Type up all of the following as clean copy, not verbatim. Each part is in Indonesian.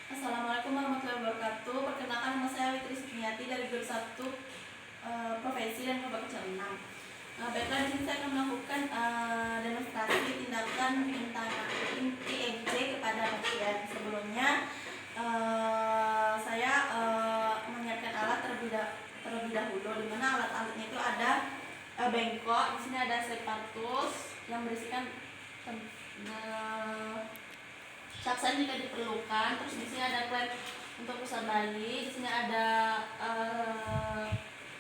Assalamualaikum warahmatullahi wabarakatuh. Perkenalkan, nama saya Witri Sukmiyati dari grup 1 Profesi dan Kebaca 6. Baiklah, di sini saya akan melakukan demonstrasi tindakan IMC kepada pasien. Sebelumnya saya menyiapkan alat terlebih dahulu, di mana alat-alatnya itu ada bengkok. Di sini ada separatus yang berisikan capsaicin jika diperlukan. Terus di sini ada klep untuk pusat bayi. Di sini ada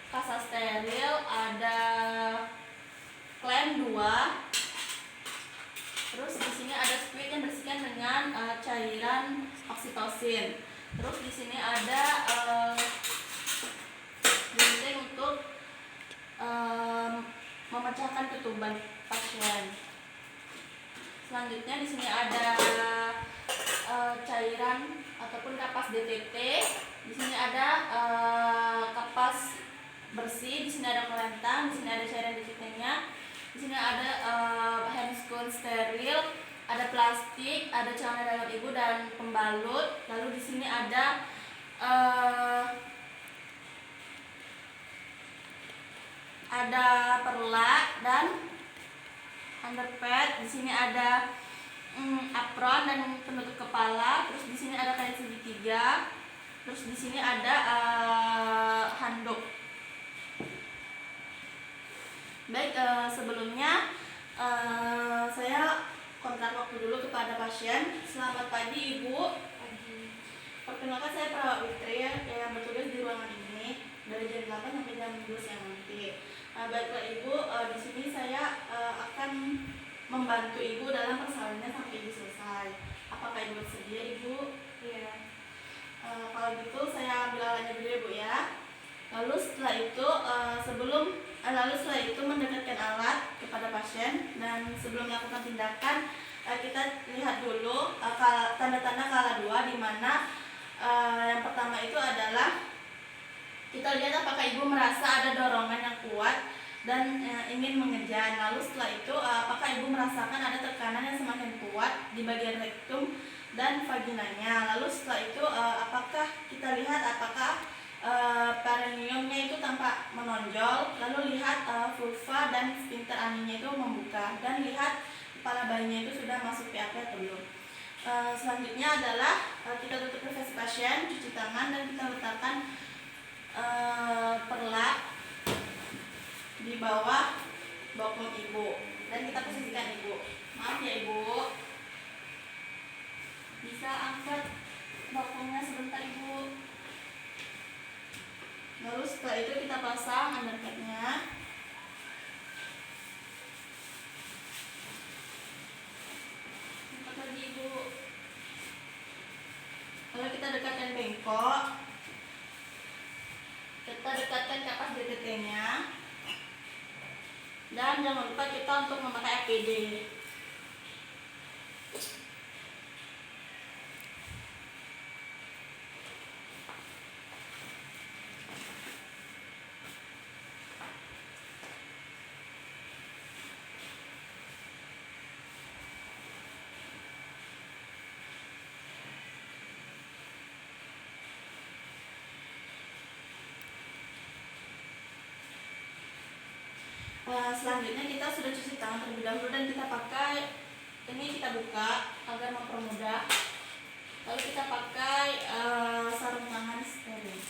kasa steril, ada klem 2. Terus di sini ada squid yang bersihkan dengan cairan oksitosin. Terus di sini ada gunting untuk memecahkan ketuban pasien. Selanjutnya di sini ada cairan ataupun kapas DTT. Di sini ada kapas bersih. Di sini ada kelentang. Di sini ada cairan DTT-nya. Di sini ada handscoon steril, ada plastik, ada celana dalam ibu dan pembalut. Lalu di sini ada perlak dan underpad. Di sini ada apron dan penutup kepala. Terus di sini ada kain segitiga. Terus di sini ada handuk. Baik, sebelumnya saya kontak waktu dulu kepada pasien. Selamat pagi Ibu. Pagi. Perkenalkan, saya perawat Witri yang bertugas di ruangan ini dari jam 8 sampai jam 12 siang nanti. Baiklah Ibu, di sini saya akan membantu Ibu dalam persalinannya sampai Ibu selesai. Apakah Ibu bersedia Ibu? Iya. Kalau gitu saya ambil alatnya dulu ya Bu ya. Lalu setelah itu mendekatkan alat kepada pasien, dan sebelum melakukan tindakan kita lihat dulu tanda-tanda kala 2, di mana yang pertama itu adalah kita lihat apakah Ibu merasa ada dorongan yang kuat dan ingin mengejar. Lalu setelah itu apakah Ibu merasakan ada tekanan yang semakin kuat di bagian rektum dan vaginanya. Lalu setelah itu apakah kita lihat apakah perineumnya itu tampak menonjol. Lalu lihat vulva dan sphincter aninya itu membuka, dan lihat kepala bayinya itu sudah masuk PAP atau belum. Selanjutnya adalah kita tutup refleksi pasien, cuci tangan, dan kita letakkan perlak di bawah bokong Ibu, dan kita posisikan Ibu. Maaf ya Ibu, bisa angkat bokongnya sebentar Ibu. Lalu setelah itu kita pasang underpadnya. Angkat lagi Ibu. Lalu kita dekatkan bengkok. Kita dekatkan kapas DTT-nya. Dan jangan lupa kita untuk memakai APD. Selanjutnya kita sudah cuci tangan terlebih dahulu, dan kita pakai ini, kita buka agar mempermudah. Lalu kita pakai sarung tangan steril.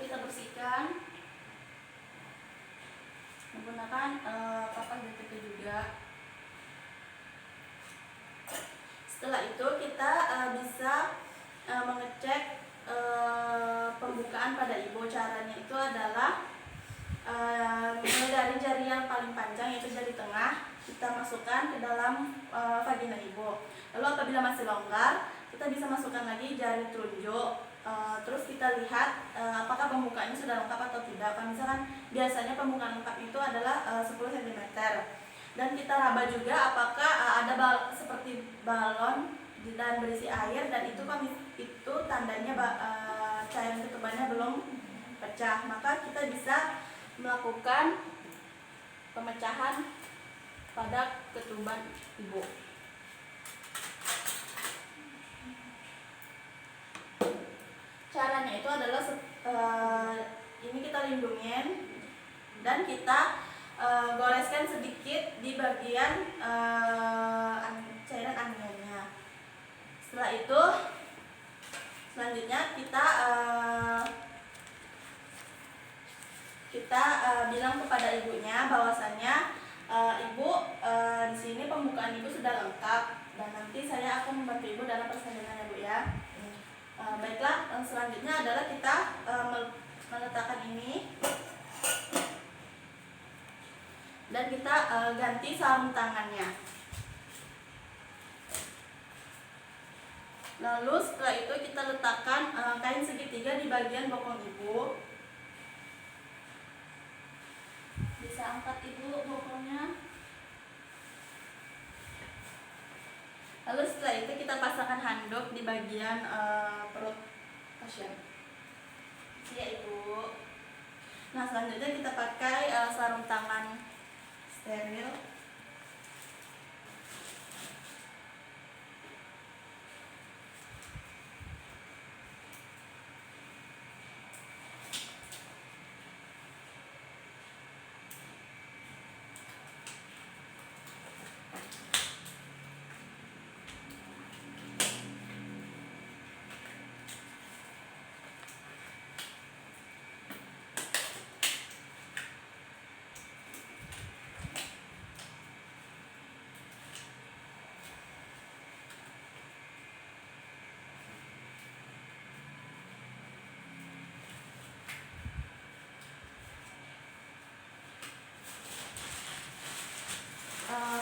kita bersihkan menggunakan kapas BTP juga. Setelah itu kita bisa mengecek pembukaan pada ibu. Caranya itu adalah mulai dari jari yang paling panjang, yaitu jari tengah, kita masukkan ke dalam vagina ibu. Lalu apabila masih longgar, kita bisa masukkan lagi jari telunjuk. Terus kita lihat apakah pembukaannya sudah lengkap atau tidak. Misalkan biasanya pembukaan lengkap itu adalah 10 cm. Dan kita raba juga apakah ada seperti balon dan berisi air, dan itu tandanya cairan ketubannya belum pecah. Maka kita bisa melakukan pemecahan pada ketuban ibu. Caranya itu adalah ini kita lindungin dan kita goreskan sedikit di bagian cairan anginnya. Setelah itu selanjutnya kita bilang kepada ibunya bahwasannya ibu, di sini pembukaan ibu sudah lengkap dan nanti saya akan membantu ibu dalam persalinan ya Bu ya. Baiklah, selanjutnya adalah kita meletakkan ini dan kita ganti sarung tangannya. Lalu setelah itu kita letakkan kain segitiga di bagian bokong ibu. Bisa angkat ibu bokongnya. Lalu setelah itu kita pasangkan handuk di bagian perut pasien. Ya ibu. Nah selanjutnya kita pakai sarung tangan steril.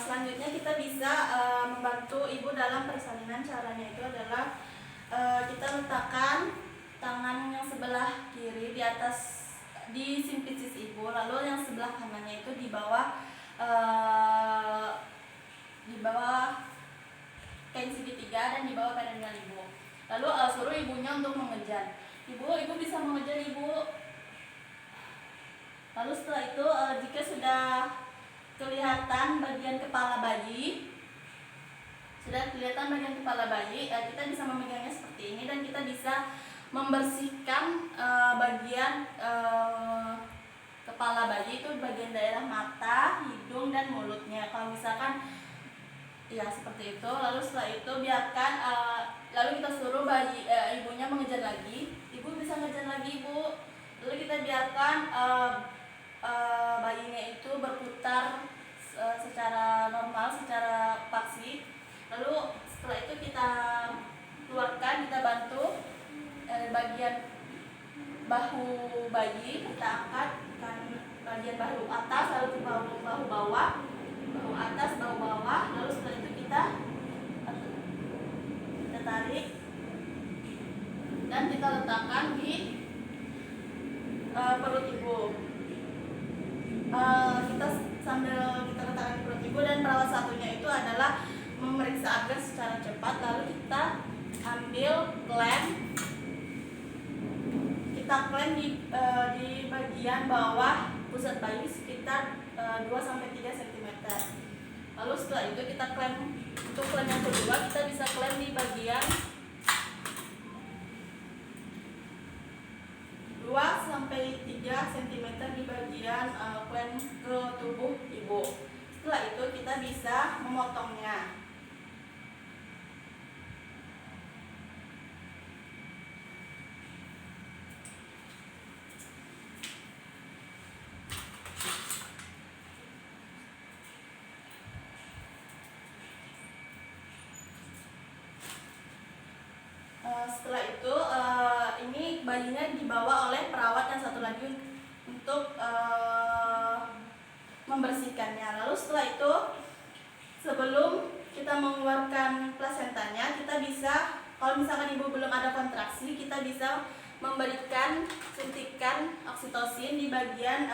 Selanjutnya kita bisa membantu ibu dalam persalinan. Caranya itu adalah kita letakkan tangan yang sebelah kiri di simpisis ibu, lalu yang sebelah kanannya itu di bawah kain segitiga dan di bawah perineum ibu. Lalu suruh ibunya untuk mengejar. Ibu bisa mengejar ibu. Lalu setelah itu jika sudah kelihatan bagian kepala bayi, kita bisa memegangnya seperti ini dan kita bisa membersihkan bagian kepala bayi itu, bagian daerah mata, hidung dan mulutnya. Kalau misalkan ya seperti itu. Lalu setelah itu biarkan lalu kita suruh ibunya mengejar lagi. Ibu bisa ngejar lagi ibu. Lalu kita biarkan bayinya itu berputar secara normal, secara pasti. Lalu setelah itu kita keluarkan, kita bantu bagian bahu bayi, kita angkat bagian bahu atas, lalu bahu bawah, bahu atas, bahu bawah. Lalu setelah itu kita tarik dan kita letakkan di perut ibu. Kita letakkan di perut ibu, dan perawat satunya itu adalah memeriksa agar secara cepat. Lalu kita ambil klem, di bagian bawah pusat bayi sekitar 2-3 cm. Lalu setelah itu kita klem. Untuk klem yang kedua kita bisa klem di bagian 2-3 cm di bagian klem ke tubuh ibu. Setelah itu kita bisa memotongnya. setelah itu ini bayinya dibawa oleh perawat yang satu lagi untuk membersihkannya. Lalu setelah itu, sebelum kita mengeluarkan plasentanya, kita bisa, kalau misalkan ibu belum ada kontraksi, kita bisa memberikan suntikan oksitosin di bagian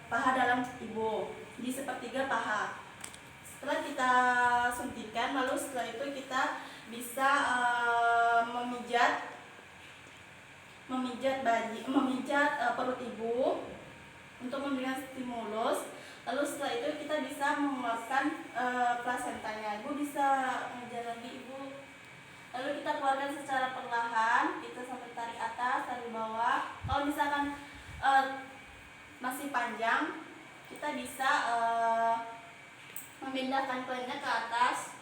paha dalam ibu, di sepertiga paha. Setelah kita suntikan, lalu setelah itu kita bisa memijat perut ibu untuk memberikan stimulus. Lalu setelah itu kita bisa mengeluarkan plasentanya. Ibu bisa mengejar lagi, ibu. Lalu kita keluarkan secara perlahan, kita sampai tarik atas, tarik bawah. Kalau misalkan masih panjang, kita bisa memindahkan kelennya ke atas,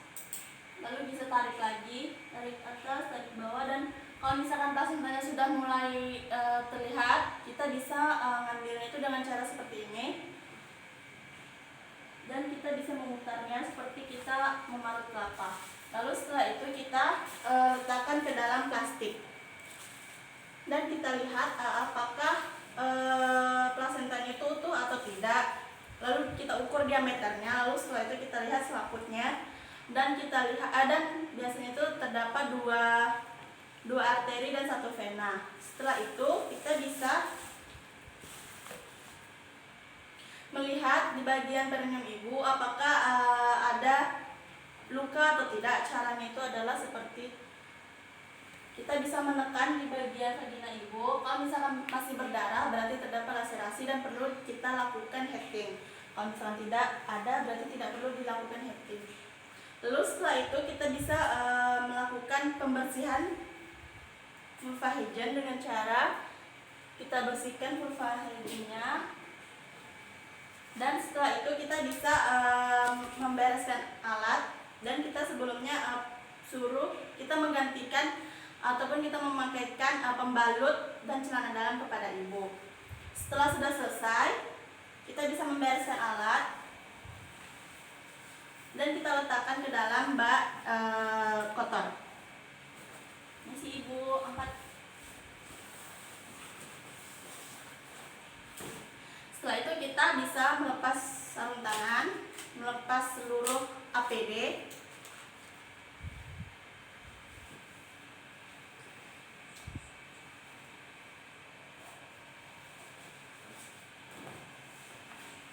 lalu bisa tarik lagi, tarik atas, tarik bawah. Dan kalau misalkan plasentanya sudah mulai terlihat, kita bisa ngambilnya itu dengan cara seperti ini, dan kita bisa memutarnya seperti kita memarut kelapa. Lalu setelah itu kita letakkan ke dalam plastik, dan kita lihat apakah plasentanya itu utuh atau tidak. Lalu kita ukur diameternya, lalu setelah itu kita lihat selaputnya, dan kita lihat dan biasanya itu terdapat dua arteri dan satu vena. Setelah itu kita bisa melihat di bagian perineum ibu apakah ada luka atau tidak. Caranya itu adalah seperti kita bisa menekan di bagian vagina ibu. Kalau misalkan masih berdarah, berarti terdapat laserasi dan perlu kita lakukan hefting. Kalau misalkan tidak ada, berarti tidak perlu dilakukan hefting. Lalu setelah itu kita bisa melakukan pembersihan vulva hygiene dengan cara kita bersihkan vulva hygiene-nya. Dan setelah itu kita bisa membereskan alat, dan kita sebelumnya suruh kita menggantikan ataupun kita memakaikan pembalut dan celana dalam kepada ibu. Setelah sudah selesai, kita bisa membereskan alat dan kita letakkan ke dalam bak kotor. Ini si ibu angkat. Setelah itu kita bisa melepas sarung tangan, melepas seluruh APD.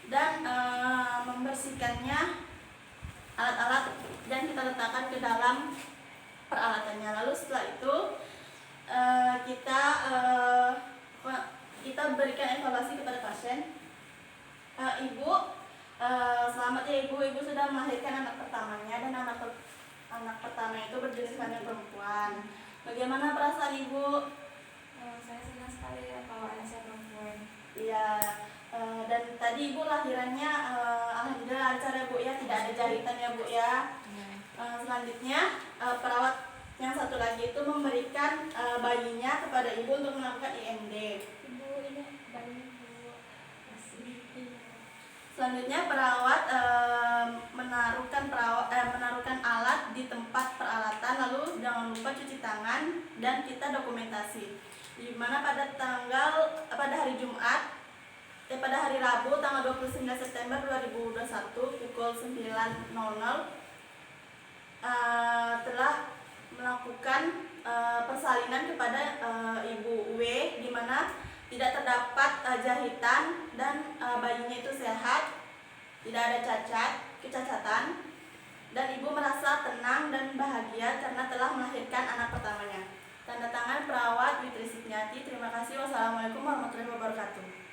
Dan membersihkannya alat-alat, dan kita letakkan ke dalam peralatannya. Lalu setelah itu kita berikan evaluasi kepada pasien. Ibu, selamat ya ibu sudah melahirkan anak pertamanya, dan anak pertama itu berjenis kelamin perempuan. Bagaimana perasaan ibu? Saya senang sekali ya kalau anak saya perempuan. Iya. Dan tadi ibu lahirannya alhamdulillah lancar ya bu ya, tidak ada jahitan ya bu ya. Selanjutnya perawat yang satu lagi itu memberikan bayinya kepada ibu untuk melakukan IMD. Ibu, ini bayinya bu. Selanjutnya perawat menaruhkan alat di tempat peralatan, lalu jangan lupa cuci tangan dan kita dokumentasi. Di mana pada hari Rabu tanggal 29 September 2021 pukul 9.00 telah melakukan persalinan kepada Ibu W, di mana tidak terdapat jahitan dan bayinya itu sehat, tidak ada kecacatan, dan ibu merasa tenang dan bahagia karena telah melahirkan anak pertamanya. Tanda tangan perawat Witri Sipnyati. Terima kasih. Wassalamualaikum warahmatullahi wabarakatuh.